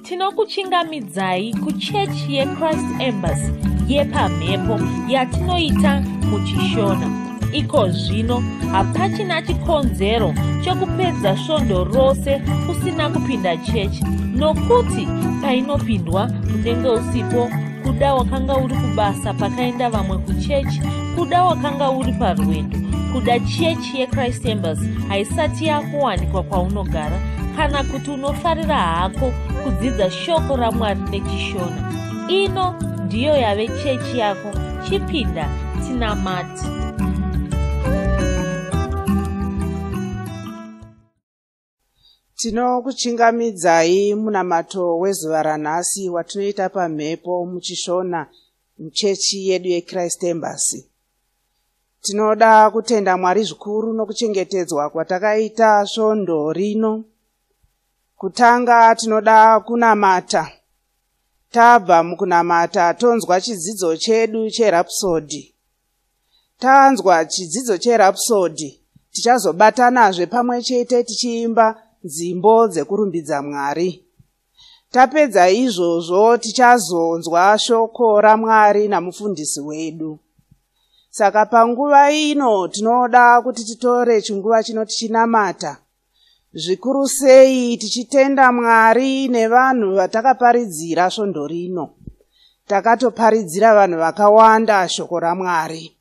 tinokuchingamidzai kuchechi yeChrist Embassy yepamhepo yatinoita muchishona. Iko zvino hapachina chikonzero chokupedza svondo rose usina kupinda chechi, nokuti painopindwa unenge usipo, kuda wakanga uri kubasa pakaenda vamwe kuchechi, kuda wakanga uri parwendo, kuda chechi yeChrist Embassy haisati yakuwanikwa kwaunogara, kana kuti unofarira hako kudzidza shoko raMwari nechishona. Ino ndiyo yave chechi yako. Chipinda tinamati. Tinokuchingamidzai munamato wezuva ranhasi watinoita pamhepo muchishona muchechi yedu yeChrist Embassy. Tinoda kutenda Mwari zvikuru nokuchengetedzwa kwatakaita svondo rino. Kutanga tinoda kunamata. Tabva mukunamata tonzwa chidzidzo chedu cherhapsody. Tanzwa chidzidzo cherhapsody, tichazobatanazve pamwe chete tichiimba nzimbo dzekurumbidza Mwari. Tapedza izvozvo tichazonzwa shoko raMwari namufundisi wedu. Saka panguva ino tinoda kuti titore chinguva chino tichinamata, zvikuru sei tichitenda Mwari nevanhu vatakaparidzira svondo rino. Takatoparidzira vanhu vakawanda shoko raMwari.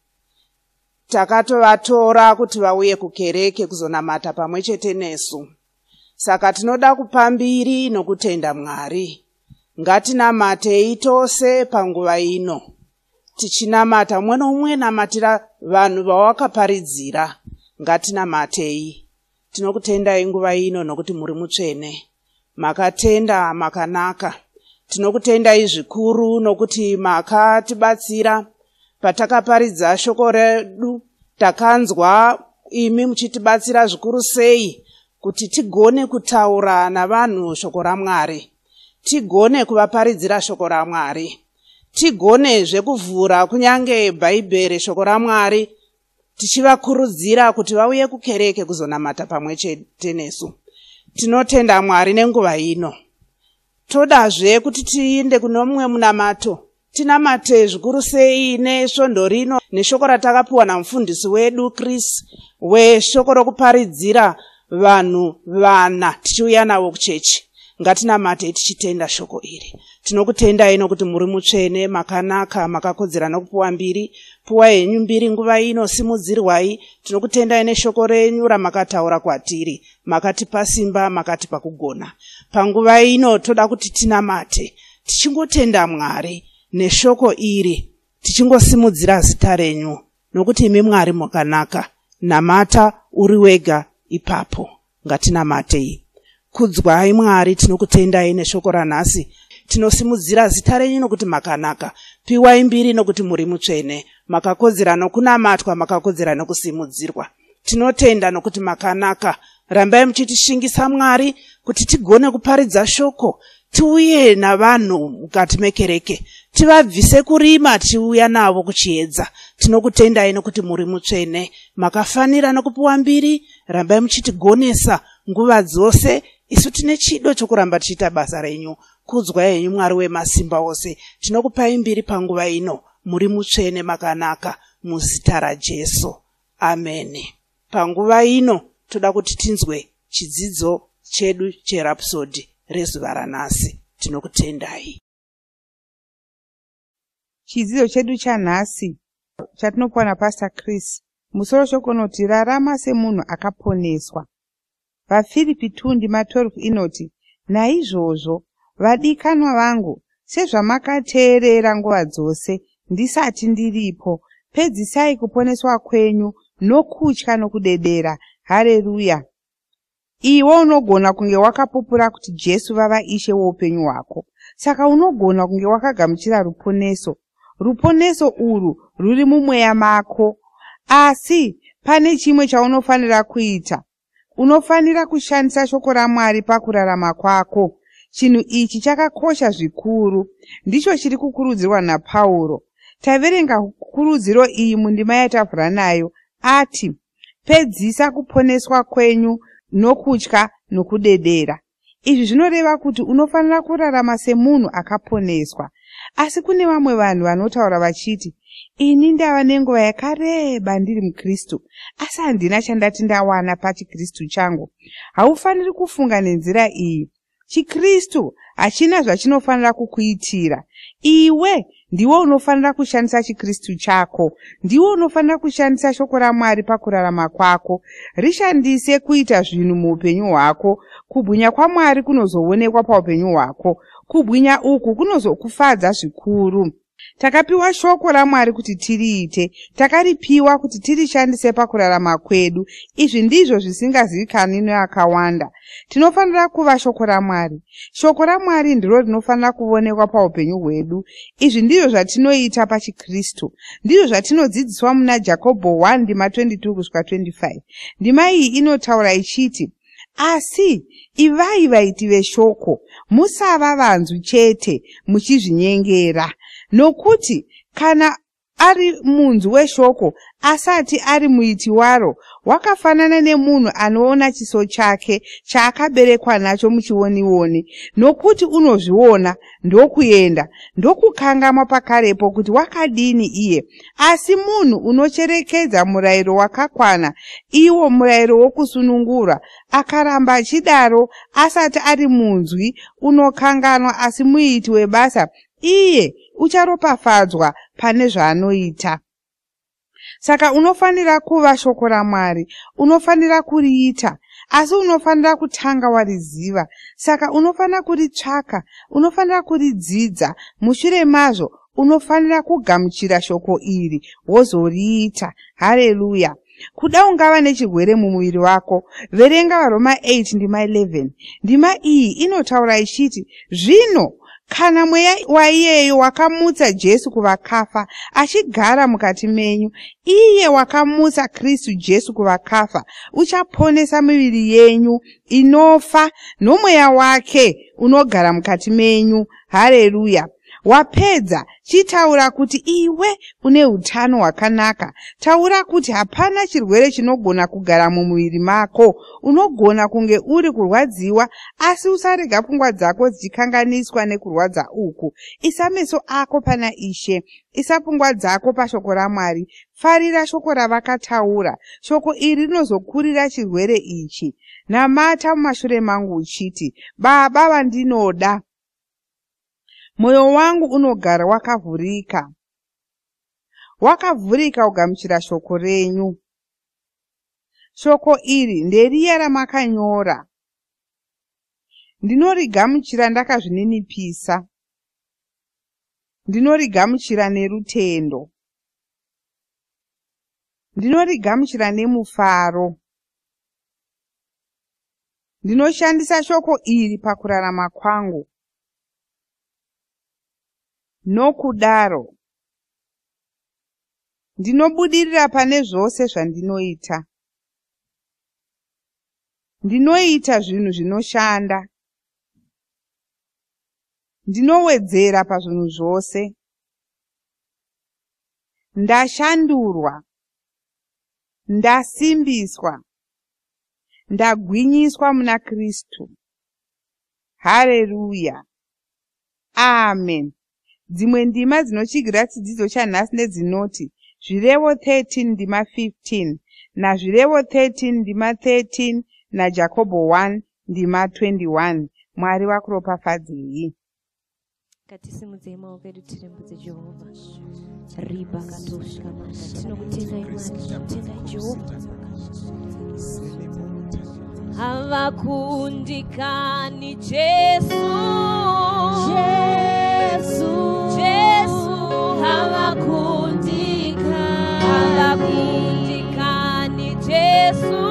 Takatovatora kuti vauye kukereke kuzonamata pamwe chete nesu. Saka tinoda kupa mbiri nokutenda Mwari. Ngatinamatei tose panguva ino, tichinamata mwe nomwe namatira vanhu vawakaparidzira. Ngatinamatei. Tinokutendai nguva ino nokuti muri mutsvene, makatenda makanaka. Tinokutendai zvikuru nokuti makatibatsira patakaparidza shoko redu. Takanzwa imi muchitibatsira zvikuru sei kuti tigone kutaura navanhu shoko raMwari, tigone kuvaparidzira shoko raMwari, tigonezve kuvhura kunyange bhaibheri shoko raMwari, tichivakurudzira kuti vauye kukereke kuzonamata pamwe chete nesu. Tinotenda Mwari nenguva ino. Todazve kuti tiinde kuno mumwe munamato, tinamate zvikuru sei nesvondo rino neshoko ratakapiwa namufundisi wedu Chris weshoko rokuparidzira vanhu vana tichiuya navo kuchechi. Ngatinamate tichitenda shoko iri. Tinokutendai nokuti muri mutsvene, makanaka, makakodzera nokupuwa mbiri. Puwa henyu mbiri nguva ino, simudzirwai. Tinokutendai neshoko renyu ramakataura kwatiri, makatipa simba, makatipa kugona. Panguva ino toda kuti tinamate tichingotenda Mwari neshoko iri, tichingosimudzira zita renyu, nokuti imi Mwari makanaka. Namata uri wega ipapo. Ngatinamatei. Kudzwai Mwari, tinokutendai neshoko ranhasi. Tinosimudzira zita renyu nokuti makanaka. Piwai mbiri nokuti muri mutsvene, makakodzera nokunamatwa, makakodzera nokusimudzirwa. Tinotenda nokuti makanaka. Rambai muchitishingisa Mwari kuti tigone kuparidza shoko, tiuye navanhu mukati mekereke, tivabvise kurima tiuya navo kuchiedza. Tinokutendai nokuti muri mutsvene, makafanira nokupuwa mbiri. Rambai muchitigonesa nguva dzose. Isu tine chido chokuramba tichiita basa renyu. Kudzwa henyu Mwari wemasimba ose. Tinokupai mbiri panguva ino, muri mutsvene makanaka, muzita raJesu. Amen. Panguva ino toda kuti tinzwe chidzidzo chedu cherhapsody rezuva ranhasi. Tinokutendai. Chidzidzo chedu chanhasi chatinopuwa naPastor Chris, musoro shoko noti rarama semunhu akaponeswa. VaFilipi 2:12 inoti, naizvozvo vadikanwa vangu, sezvamakateerera nguva dzose ndisati ndiripo, pedzisai kuponeswa kwenyu nokutya nokudedera. Haleluya. Iwe unogona kunge wakapupura kuti Jesu vava Ishe woupenyu hwako. Saka unogona kunge wakagamuchira ruponeso. Ruponeso uru ruri mumweya mako. Asi pane chimwe chaunofanira kuita. Unofanira kushandisa shoko raMwari pakurarama kwako. Chinhu ichi chakakosha zvikuru. Ndicho chiri kukurudzirwa naPauro. Taverenga kurudziro iyi mundima yatavhura nayo. Ati, pedzisa kuponeswa kwenyu nokutya nokudedera. Izvi zvinoreva kuti unofanira kurarama semunhu akaponeswa. Asi kune vamwe vanhu vanotaura vachiti, ini ndava nenguva yakareba ndiri muKristu, asi handina chandati ndawana pachiKristu changu. Haufaniri kufunga nenzira iyi. ChiKristu hachina zvachinofanira kukuitira. Iwe ndiwe unofanira kushandisa chiKristu chako. Ndiwe unofanira kushandisa shoko raMwari pakurarama kwako. Rishandise kuita zvinhu muupenyu hwako. Kubwinya kwaMwari kunozoonekwa paupenyu hwako. Kubwinya uku kunozokufadza zvikuru. Takapiwa shoko raMwari kuti tiriite, takaripiwa kuti tirishandise pakurarama kwedu. Izvi ndizvo zvisingazivikanwi neakawanda. Tinofanira kuva shoko raMwari. Shoko raMwari ndiro rinofanira kuonekwa paupenyu hwedu. Izvi ndizvo zvatinoita pachiKristu. Ndizvo zvatinodzidziswa muna Jakobho 1:22-25. Ndima iyi inotaura ichiti, asi ivai vaiti veshoko, musava vanzwi chete muchizvinyengera. Nokuti kana ari munzwi weshoko asati ari muiti waro, wakafanana nemunhu anoona chiso chake chaakaberekwa nacho muchionioni. Nokuti unozviona ndokuenda ndokukangama pakarepo kuti wakadini iye. Asi munhu unocherekedza murayiro wakakwana, iwo murayiro wokusunungura, akaramba achidaro asati ari munzwi unokanganwa asi muiti webasa, iye ucharopafadzwa pane zvaanoita. Saka unofanira kuva shoko raMwari, unofanira kuriita, asi unofanira kutanga wariziva. Saka unofanira kuritsvaka, unofanira kuridzidza. Mushure mazvo unofanira kugamuchira shoko iri wozoriita. Haleluya. Kuda ungava nechirwere mumuviri wako, verenga vaRoma 8:11. Ndima iyi inotaura ichiti, zvino kana mweya waiyeyo wakamutsa Jesu kuvakafa achigara mukati menyu, iye wakamutsa Kristu Jesu kuvakafa uchaponesa miviri yenyu inofa nomweya wake unogara mukati menyu. Haleluya. Wapedza chitaura kuti iwe une utano hwakanaka. Taura kuti hapana chirwere chinogona kugara mumuviri mako. Unogona kunge uri kurwadziwa, asi usarega pfungwa dzako dzichikanganiswa nekurwadza uku. Isa meso ako pana Ishe, isa pfungwa dzako pashoko raMwari. Farira shoko ravakataura. Shoko iri rinozokurira chirwere ichi. Namata mumashure mangu uchiti, Baba vandinoda, mwoyo wangu unogara wakavhurika. Wakavhurika ugamuchira shoko renyu. Shoko iri nderiya ramakanyora. Ndinorigamuchira ndakazvininipisa. Ndinorigamuchira nerutendo. Ndinorigamuchira nemufaro. Ndinoshandisa shoko iri pakurarama kwangu. Nokudaro ndinobudirira pane zvose zvandinoita. Ndinoita zvinhu zvinoshanda. Ndinowedzera pazvinhu zvose. Ndashandurwa. Ndasimbiswa. Ndagwinyiswa muna Kristu. Haleluya. Amen. Dzimwe ndima dzinochigira chidzidzo chanhasi ndedzinoti Zvirevo 13:15 naZvirevo 13:13 naJakobho 1:21. Mwari vakuropafadzei. Katisimudzei maoko edu tirembudze Jehovha. Riba katoshka manda. Tinokutendai Mwari, tinotendai Jehovha. Havakundikani Jesu. Havakundikani Jesu.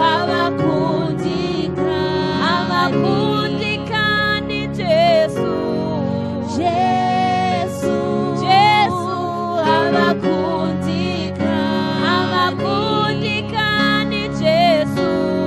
Havakundikani Jesu. Havakundikani Jesu.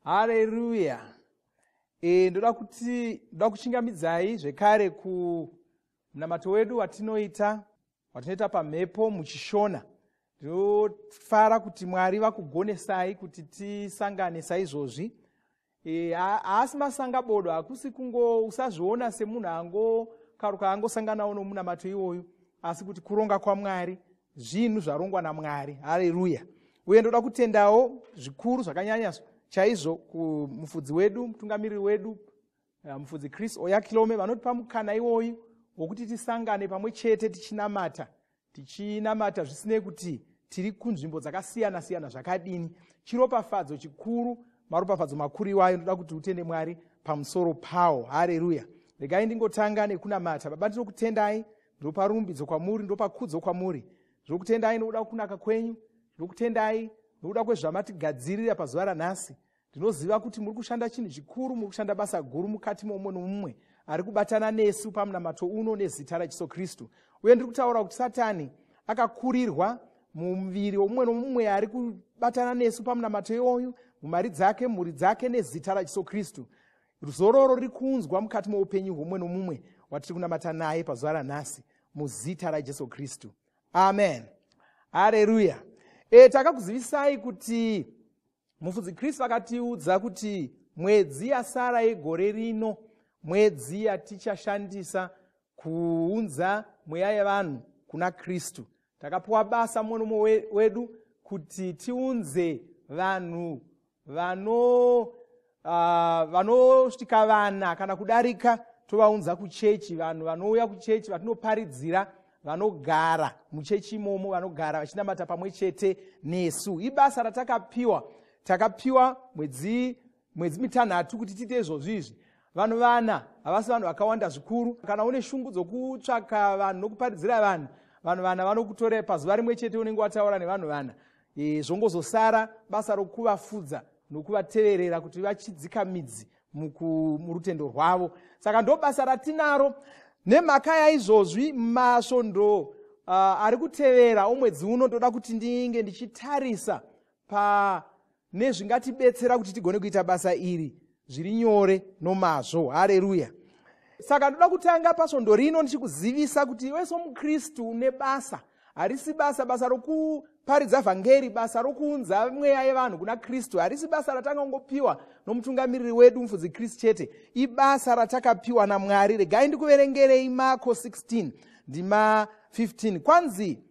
Haleluya. Ndoda kuchingamidzai zvekare kunamato wedu watinoita pamhepo muchishona. Ndinofara kuti Mwari vakugonesai kuti tisangane saizvozvi. Haasi masanga bodo, hakusi kungo usazviona semunhu angokaruka angosanganawo nomunamato iwoyu, asi kuti kuronga kwaMwari, zvinhu zvarongwa naMwari. Haleluya. Uye ndoda kutendawo zvikuru zvakanyanya chaizvo kumufudzi wedu, mutungamiriri wedu, mufudzi Chris Oyakilome, vanotipa mukana iwoyu wokuti tisangane pamwe chete tichinamata zvisinei kuti tiri kunzvimbo dzakasiyana siyana zvakadini. Chiropafadzo chikuru, maropafadzo makuru iwayo, ndoda kuti utende Mwari pamusoro pawo. Haleluya. Regai ndingotanga nekunamata. Baba, ndinokutendai, ndopa rumbidzo kwamuri, ndopa kudzo kwamuri. Ndinokutendai nokuda kunaka kwenyu, ndinokutendai nokuda kwezvamatigadzirira pazuva ranhasi. Ndinoziva kuti muri kushanda chinhu chikuru, muri kushanda basa guru mukati momumwe nomumwe ari kubatana nesu pamunamato uno nezita raJesu Kristu. Uye ndiri kutaura kuti Satani akakurirwa mumuviri womumwe nomumwe ari kubatana nesu pamunamato iwoyu, mumari dzake, mhuri dzake, nezita raJesu Kristu. Zororo riri kunzwa mukati muupenyu hwomumwe nomumwe watiri kunamata naye pazuva ranhasi, muzita raJesu Kristu. Amen. Haleluya. Takakuzivisai kuti mufudzi Kristu akatiudza kuti mwedzi yasara yegore rino, mwedzi yatichashandisa kuunza mweya yevanhu kuna Kristu. Takapiwa basa mumwe wedu kuti tiunze vanhu vanosvika vana kana kudarika, tovaunza kuchechi, vanhu vanouya kuchechi, vatinoparidzira, vanogara muchechi imomo, vanogara vachinamata pamwe chete nesu. Ibasa ratakapiwa. Takapiwa mwedzi mitanhatu kuti tiite izvozvizvi. Vanhu vana havasi vanhu vakawanda zvikuru. Kana une shungu dzokutsvaka vanhu nokuparidzira vanhu vana vanokutora pazuva rimwe chete unenge wataura nevanhu vana. Zvongozosara basa rokuvafudza nokuvateverera kuti vachidzika midzi murutendo rwavo. Saka ndo basa ratinaro. Nemhaka yaizvozvi, masvondo ari kutevera omwedzi uno, ndoda kuti ndinge ndichitarisa nezvingatibetsera kuti tigone kuita basa iri zviri nyore nomazvo. Haleluya. Saka ndoda kutanga pasvondo rino ndichikuzivisa kuti iwe somuKristu une basa. Harisi basa rokuparidza vhangeri, basa rokuunza mweya yevanhu kuna Kristu. Harisi basa ratangangopiwa nomutungamiriri wedu mufudzi Kristu chete. Ibasa ratakapiwa naMwari. Regai ndikuverengerei Marko 16 ndima 15. Kwanzi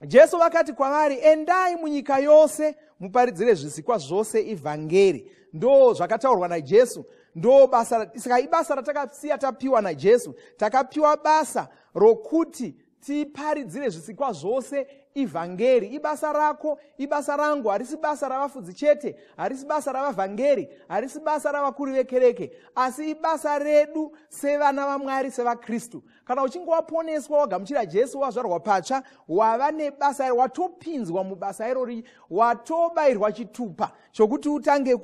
Jesu vakati kwavari, endai munyika yose muparidzire zvisikwa zvose ivhangeri. Ndo zvakataurwa naJesu. Ndo basa. Saka ibasa ratakasiya tapiwa naJesu. Takapiwa basa rokuti tiparidzire zvisikwa zvose ivhangeri. Ibasa rako, ibasa rangu. Harisi basa ravafudzi chete, harisi basa ravavhangeri, harisi basa ravakuru vekereke, asi ibasa redu sevana vaMwari, sevaKristu. Kana uchinge waponeswa, wagamuchira Jesu, wazvarwa patsva, wava nebasa iro, watopinzwa mubasa irori, watobayirwa chitupa chokuti utange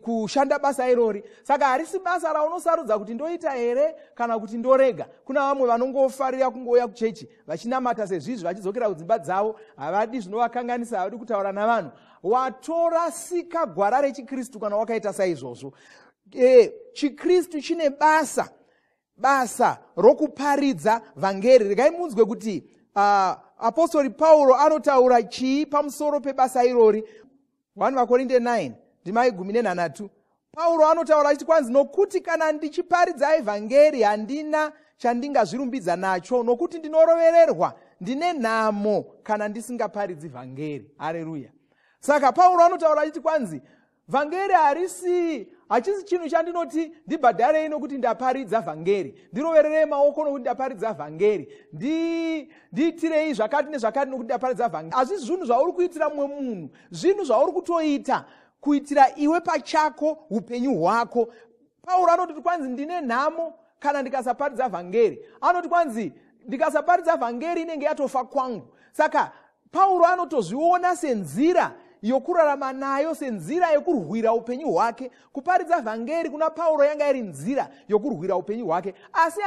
kushanda basa irori. Saka harisi basa raunosarudza kuti ndoita here kana kuti ndorega. Kuna vamwe vanongofarira kungouya kuchechi vachinamata sezvizvi, vachidzokera kudzimba dzavo, havadi zvinovakanganisa, havadi kutaura navanhu. Watorasika gwara rechiKristu kana wakaita saizvozvo. ChiKristu chine basa rokuparidza vhangeri. Regai munzwe kuti apostori Pauro anotaura chii pamusoro pebasa irori. 1 Vakorinde 9 ndima 13. Pauro anotaura achiti kwanzi, nokuti kana ndichiparidza vhangeri handina chandingazvirumbidza nacho, nokuti ndinorovererwa, ndine nhamo kana ndisingaparidzi vhangeri. Haleluya. Saka Pauro anotaura achiti kwanzi, vhangeri hachisi chinhu chandinoti ndibhadharei nokuti ndaparidza vhangeri, ndirovererei maoko nokuti ndaparidza vhangeri, ndiitirei zvakati nezvakati nokuti ndaparidza vhangeri. Hazvisi zvinhu zvauri kuitira mumwe munhu, zvinhu zvauri kutoita kuitira iwe pachako, upenyu hwako. Pauro anoti kwanzi ndine nhamo kana ndikasaparidza vhangeri. Anoti kwanzi ndikasaparidza vhangeri inenge yatofa kwangu. Saka Pauro anotozviona senzira yokurarama nayo, senzira yokurwira upenyu hwake. Kuparidza vhangeri kuna Pauro yanga iri nzira yokurwira upenyu hwake. Asi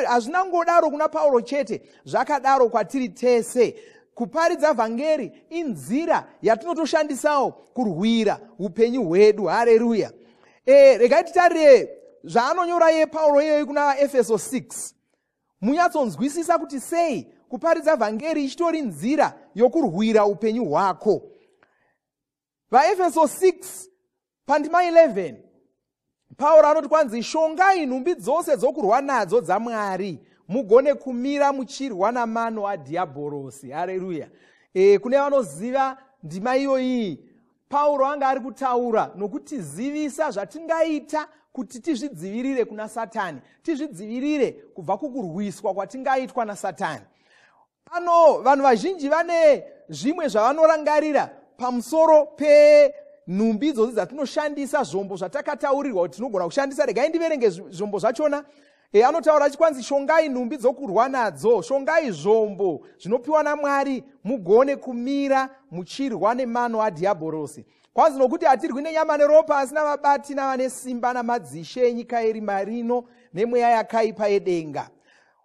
hazvina ngodaro kuna Pauro chete, zvakadaro kwatiri tese. kuparidza vhangeri inzira yatinotoshandisawo kurwira upenyu hwedu. Haleluya. Regai titarire zvaanonyora Pauro iyoyi kuna Efeso 6. Munyatsonzwisisa kuti sei kuparidza vhangeri ichitori nzira yokurwira upenyu hwako. VaEfeso 6 pandima 11 Pauro anoti kwanzi shongai nhumbi dzose dzokurwa nadzo dzaMwari mugone kumira muchirwa namano adhiabhorosi. Haleluya. Kune vanoziva ndima iyoyi Pauro anga ari kutaura nokutizivisa zvatingaita kuti tizvidzivirire kuna Satani, tizvidzivirire kubva kukurwiswa kwatingaitwa naSatani. Pano vanhu vazhinji vane zvimwe zvavanorangarira pamusoro penhumbi idzodzo dzatinoshandisa, zvombo zvatakataurirwa kuti tinogona kushandisa. Regai ndiverenge zvombo zvachona. Anotaura achikwanzi shongai nhumbi dzokurwa nadzo, shongai zvombo zvinopiwa naMwari mugone kumira muchirwa nemano adhiabhorosi. Kwanzi nokuti hatirwi nenyama neropa asi navabati navane simba namadzishe enyika iri marino nemweya yakaipa yedenga.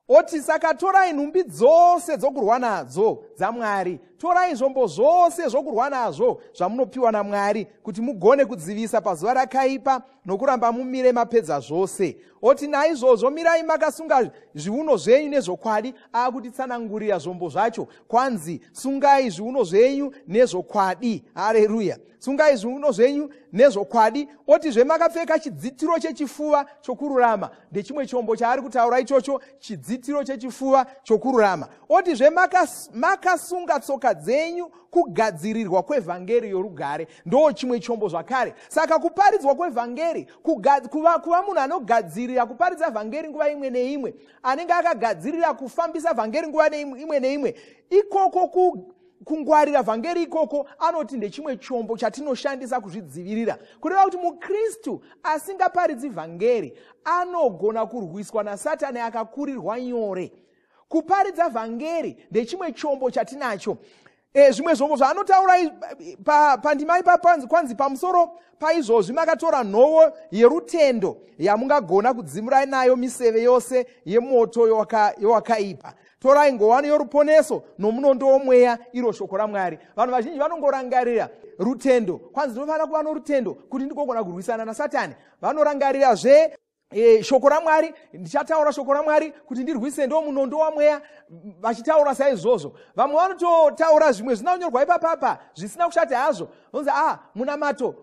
Oti saka torai nhumbi dzose dzokurwa nadzo dzaMwari, torai zvombo zvose zvokurwa nazvo zvamunopiwa naMwari kuti mugone kudzivisa pazuva rakaipa nokuramba mumire mapedza zvose. Oti naizvozvo mirai makasunga zviuno zvenyu nezvokwadi. Akutitsanangurira zvombo zvacho, kwanzi sungai zviuno zvenyu nezvokwadi. Haleluya. Sungai zviuno zvenyu nezvokwadi. Oti zvemakapfeka chidzitiro chechifuva chokururama. Ndechimwe chombo chaari kutaura ichocho, chidzitiro chechifuva chokururama. Oti zvemakasunga tsoka dzenyu kugadzirirwa kwevhangeri yorugare. Ndo chimwe chombo zvakare. Saka kuparidzwa kwevhangeri, kuva munhu anogadzirira kuparidza vhangeri nguva imwe neimwe, anenge akagadzirira kufambisa vhangeri nguva imwe neimwe, ikoko kungwarira vhangeri ikoko anoti ndechimwe chombo chatinoshandisa kuzvidzivirira. Kureva kuti muKristu asingaparidzi vhangeri anogona kurwiswa naSatani akakurirwa nyore. Kuparidza vhangeri ndechimwe chombo chatinacho. Zvimwe zvombo zvaanotaura pandima ipa kwanzi pamusoro paizvozvi makatora nhovo yerutendo yamungagona kudzimura nayo miseve yose yemoto yowakaipa. Torai ngowani yoruponeso nomunondo womweya, iro shoko raMwari. Vanhu vazhinji vanongorangarira rutendo, kwanzi ndinofanira kuva norutendo kuti ndigogona kurwisana naSatani. Vanorangarirazve shoko raMwari, ndichataura shoko raMwari kuti ndirwise ndo munondo wamweya, vachitaura saizvozvo. Vamwe vanototaura zvimwe zvinonyorwa ipapapa zvisina kushata hazvo, vonzi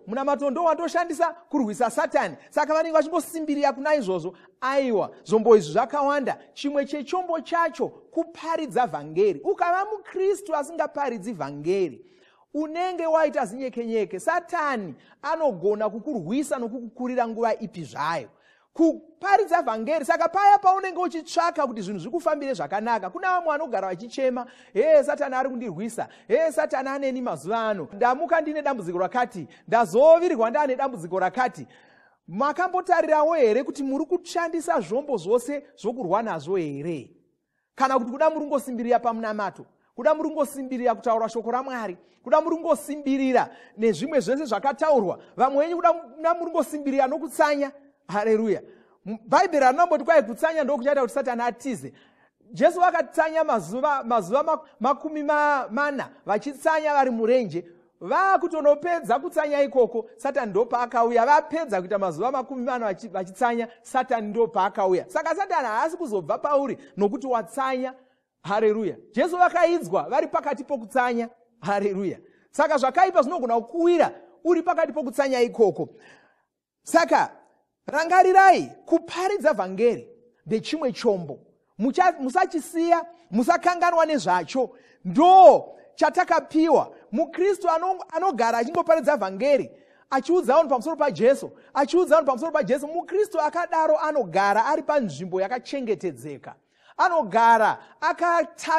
munamato ndo wandoshandisa kurwisa Satani. Saka vanenge vachimbosimbirira kuna izvozvo. Aiwa, zvombo izvi zvakawanda. Chimwe chechombo chacho kuparidza vhangeri. Ukava muKristu asingaparidzi vhangeri, unenge waita zinyekenyeke. Satani anogona kukurwisa nokukukurira nguva ipi zvayo. Kuparidza vhangeri, saka paya paunenge uchitsvaka kuti zvinhu zvikufambire zvakanaka, kuna vamwe vanogara vachichema, Satani ari kundirwisa, Satani aneni mazuva ano, ndamuka ndine dambudziko rakati, ndazovirirwa ndaane dambudziko rakati. Makambotarirawo here kuti muri kushandisa zvombo zvose zvokurwa nazvo here? Kana kuti kuda muri kungosimbirira pamunamato, kuda muri kungosimbirira kutaura shoko raMwari, kuda muri kungosimbirira nezvimwe zvese zvakataurwa, vamwe wenyu kuda muri kungosimbirira nokutsanya. Haleluya. Bhaibheri rinamboti kwai kutsanya ndokuchaita kuti Satani atize. Jesu vakatsanya mazuva 40 vachitsanya vari murenje. Vakutonopedza kutsanya ikoko, Satani ndo paakauya. Vapedza kuita mazuva 40 vachitsanya, Satani ndo paakauya. Saka Satani haasi kuzobva pauri nokuti watsanya. Haleluya. Jesu vakaidzwa vari pakati pokutsanya. Haleluya. Saka zvakaipa zvinogona kukuwira uri pakati pokutsanya ikoko. Saka rangarirai, kuparidza vhangeri ndechimwe chombo. Musachisiya, musakanganwa nezvacho. Ndo chatakapiwa. MuKristu anogara achingoparidza vhangeri, achiudza vanhu pamusoro paJesu, achiudza vanhu pamusoro paJesu. MuKristu akadaro anogara ari panzvimbo yakachengetedzeka. Anogara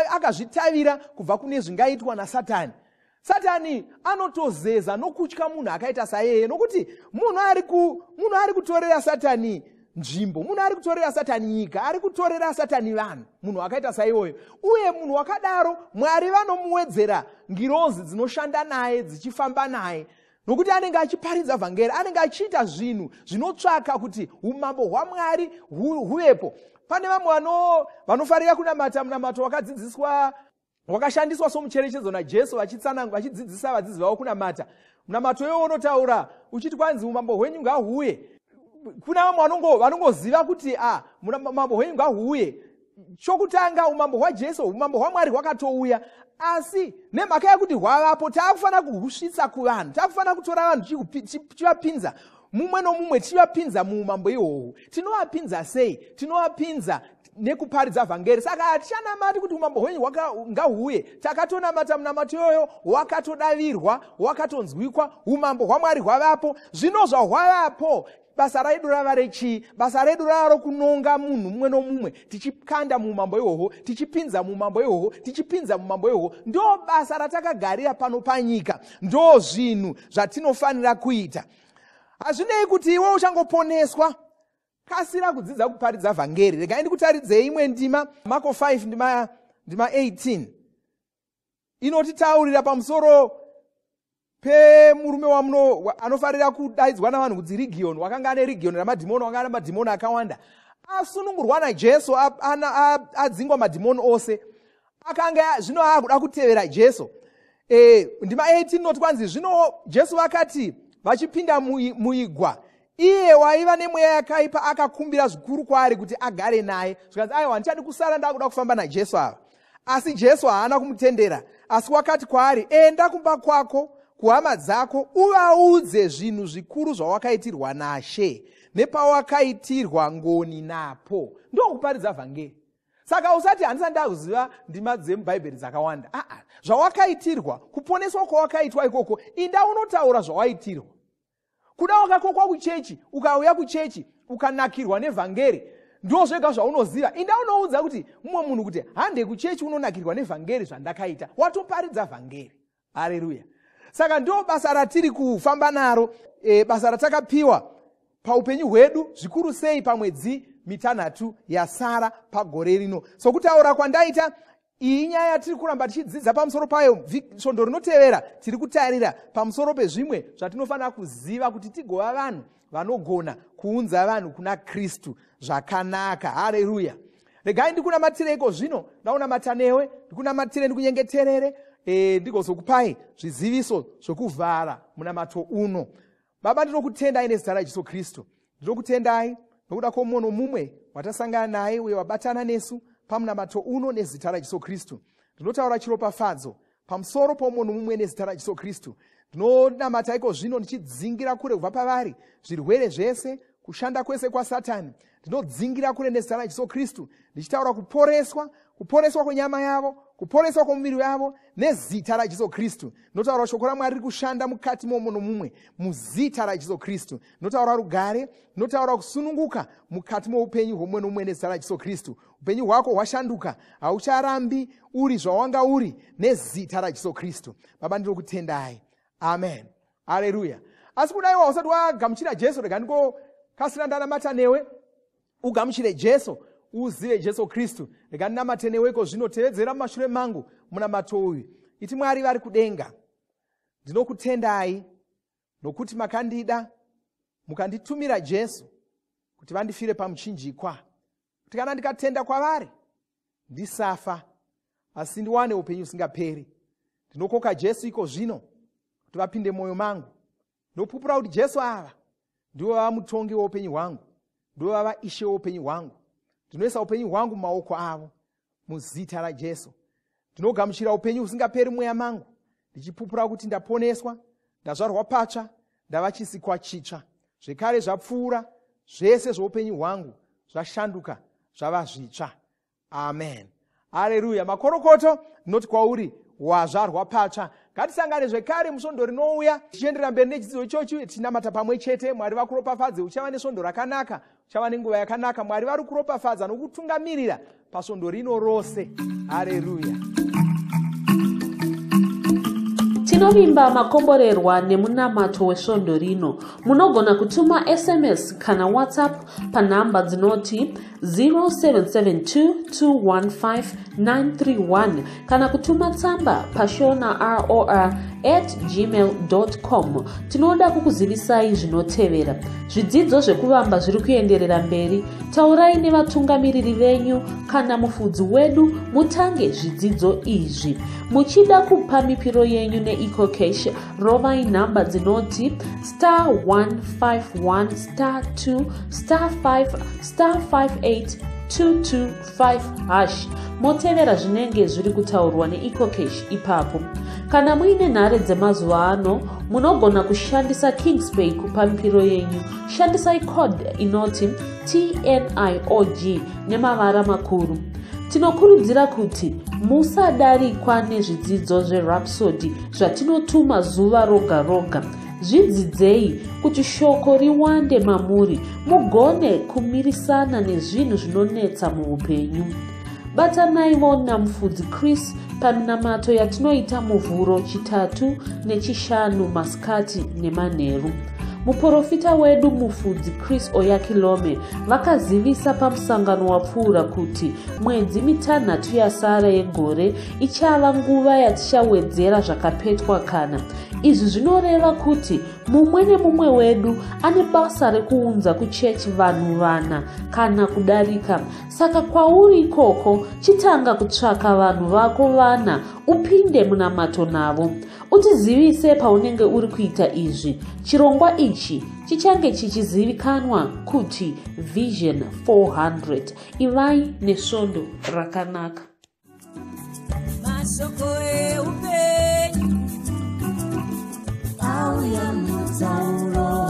akazvitavira kubva kune zvingaitwa naSatani. Satani anotozeza nokutya munhu akaita saiyeye, nokuti munhu ari kutorera Satani nzvimbo, munhu ari kutorera Satani nyika, ari kutorera Satani vanhu, munhu akaita saiyoyo. Uye munhu wakadaro Mwari vanomuwedzera ngirozi dzinoshanda naye, dzichifamba naye, nokuti anenge achiparidza vhangeri, anenge achiita zvinhu zvinotsvaka kuti umambo hwaMwari huvepo. Pane vamwe vanofarira kunamata munamato wakadzidziswa wakashandiswa somucherechedzo najesu vachidzidzisa vadzidzi vavo kunamata. Munamato iwo unotaura uchiti kwanzi umambo hwenyu ngahuuye. Kuna vamwe vanongoziva kuti umambo hwenyu ngahuuye. Chokutanga umambo hwajesu, umambo hwaMwari hwakatouya, asi nemhaka yekuti hwavapo takufanira kuhusvitsa kuvanhu, takufanira kutora vanhu tichivapinza mumwe nomumwe, tichivapinza muumambo ihwohwo. Tinovapinza sei? Tinovapinza nekuparidza vhangeri. Saka hatichanamati kuti umambo hwenyu ngahuuye, takatonamata munamato iyoyo wakatodavirwa, wakatonzwikwa, umambo hwaMwari hwavapo. Zvino zvahwavapo, basa redu rava rechi? Basa redu rava rokunonga munhu mumwe nomumwe, tichikanda muumambo ihwohwo, tichipinza muumambo ihwohwo, tichipinza muumambo ihwohwo. Ndo basa ratakagarira pano panyika, ndo zvinhu zvatinofanira kuita. Hazvinei kuti iwe uchangoponeswa, kasira kudzidza kuparidza vhangeri. Regai ndikutaridzei imwe ndima, Marko 5 ndima 18, inotitaurira pamusoro pemurume wamuno anofarira kudaidzwa navanhu kuti Region. Wakanga ane region ramadhimoni, wakanga ane madhimoni akawanda. Asunungurwa naJesu, adzingwa madhimoni ose. Akanga zvino akuda kutevera Jesu. Ndima 18 noti kwanzi, zvino Jesu vakati vachipinda muigwa, iye waiva nemweya yakaipa akakumbira zvikuru kwaari kuti agare naye. Zvikanzi, aiwa, ndichadi kusara ndakuda kufamba naJesu ava. Asi Jesu haana kumutendera, asi wakati kwaari, enda kumba kwako kuhama dzako uvaudze zvinhu zvikuru zvawakaitirwa naShe nepawakaitirwa ngoni napo. Ndokuparidza vhangeri. Saka usati handisati ndakuziva ndima dzemubhaibheri dzakawanda. Zvawakaitirwa, kuponeswa kwawakaitwa ikoko, inda unotaura zvawaitirwa. Kuda wakakokwa kuchechi, ukauya kuchechi, ukanakirwa nevhangeri, ndo zvega zvaunoziva. Inda unoudza kuti mumwe munhu kuti hande kuchechi unonakirwa nevhangeri zvandakaita. Watoparidza vhangeri. Haleluya. Saka ndo basa ratiri kufamba naro, basa ratakapiwa paupenyu hwedu, zvikuru sei pamwedzi mitanhatu yasara pagore rino. So kutaura kwandaita, iyi nyaya tiri kuramba tichidzidza pamusoro payo. Svondo rinotevera tiri kutarira pamusoro pezvimwe zvatinofanira kuziva kuti tigova vanhu vanogona kuunza vanhu kuna Kristu zvakanaka. Haleluya. Regai ndikunamatireko zvino, ndaunamata newe, ndikunamatire, ndikunyengeterere, ndigozokupai zviziviso zvokuvhara munamato uno. Baba, ndinokutendai nezita raJesu Kristu. Ndinokutendai nokuda kwomumwe nomumwe watasangana naye uye wabatana nesu pamunamato uno nezita raJesu Kristu. Ndinotaura chiropafadzo pamusoro pomumwe nomumwe nezita raJesu Kristu. Ndinonamata iko zvino ndichidzingira kure kubva pavari zvirwere zvese, kushanda kwese kwaSatani. Ndinodzingira kure nezita raJesu Kristu, ndichitaura kuporeswa kwenyama yavo, kuporeswa kwomuviri wavo nezita raJesu Kristu. Ndinotaura shoko raMwari riri kushanda mukati momumwe nomumwe muzita raJesu Kristu. Ndinotaura rugare, ndinotaura kusununguka mukati moupenyu hwomumwe nomumwe nezita raJesu Kristu. Upenyu hwako hwashanduka, haucharambi uri zvawanga uri nezita raJesu Kristu. Baba, ndinokutendai. Amen. Haleluya. Asi kudaiwa usati wagamuchira Jesu, rega ndingokasira ndanamata newe ugamuchire Jesu, uzive Jesu Kristu. Rega ndinamate neweko zvino, tevedzera mumashure mangu munamato uyu. Iti Mwari vari kudenga, ndinokutendai nokuti makandida mukanditumira Jesu kuti vandifire pamuchinjikwa, kuti kana ndikatenda kwavari ndisafa asi ndiwane upenyu usingaperi. Ndinokoka Jesu iko zvino kuti vapinde moyo mangu. Ndopupura kuti Jesu ava ndivo vava mutongi woupenyu hwangu, ndivo vava ishe woupenyu hwangu. Ndinoisa upenyu hwangu mumaoko avo muzita raJesu. Ndinogamuchira upenyu usingaperi mweya mangu, ndichipupura kuti ndaponeswa, ndazvarwa patsva, ndava chisikwa chitsva. Zvekare zvapfuura, zvese zvoupenyu hwangu zvashanduka zvava zvitsva. Amen. Haleluya. Makorokoto ndinoti kwauri, wazvarwa patsva. Ngatisangane zvekare musvondo rinouya tichienderera mberi nechidzidzo ichochi, tinamata pamwe chete. Mwari vakuropafadze, uchava nesvondo rakanaka, uchava nenguva yakanaka. Mwari vari kuropafadza nokutungamirira pasvondo rino rose. Haleluya. Tinovimba makomborerwa nemunamato wesvondo rino. Munogona kutuma SMS kana WhatsApp panhamba dzinoti 0772215931 kana kutuma tsamba pashona ROR info@gmail.com. Tinoda kukuzivisai zvinotevera. Zvidzidzo zvekuvamba zviri kuenderera mberi. Taurai nevatungamiriri venyu kana mufudzi wedu mutange zvidzidzo izvi. Muchida kupa mipiro yenyu neEcocash, rovai nhamba dzinoti *151*2*5*58*225# motevera zvinenge zviri kutaurwa neEcocash ipapo. Kana muine nhare dzemazuva ano, munogona kushandisa KingsPay kupa mipiro yenyu. Shandisai code inoti TNIOG nemavara makuru. Tinokurudzira kuti musadarikwa nezvidzidzo zveRhapsody zvatinotuma zuva roga roga. Zvidzidzei kuti shoko riwande mamuri, mugone kumirisana nezvinhu zvinonetsa muupenyu. Batanaivo namufudzi Chris paminamato yatinoita muvhuro, chitatu nechishanu, masikati nemanheru. Muprofita wedu mufudzi Chris Oyakilome vakazivisa pamusangano wapfuura kuti mwedzi mitanhatu yasara yegore ichava nguva yatichawedzera zvakapetwa kana. Izvi zvinoreva kuti mumwe nemumwe wedu ane basa rekuunza kuchechi vanhu vana kana kudarika. Saka kwauri ikoko, chitanga kutsvaka vanhu vako vana upinde munamato navo. Utizivise paunenge uri kuita izvi. Chirongwa ichi chichange chichizivikanwa kuti Vision 400. Ivai nesvondo rakanaka. Mashoko eupenyu auya mutauro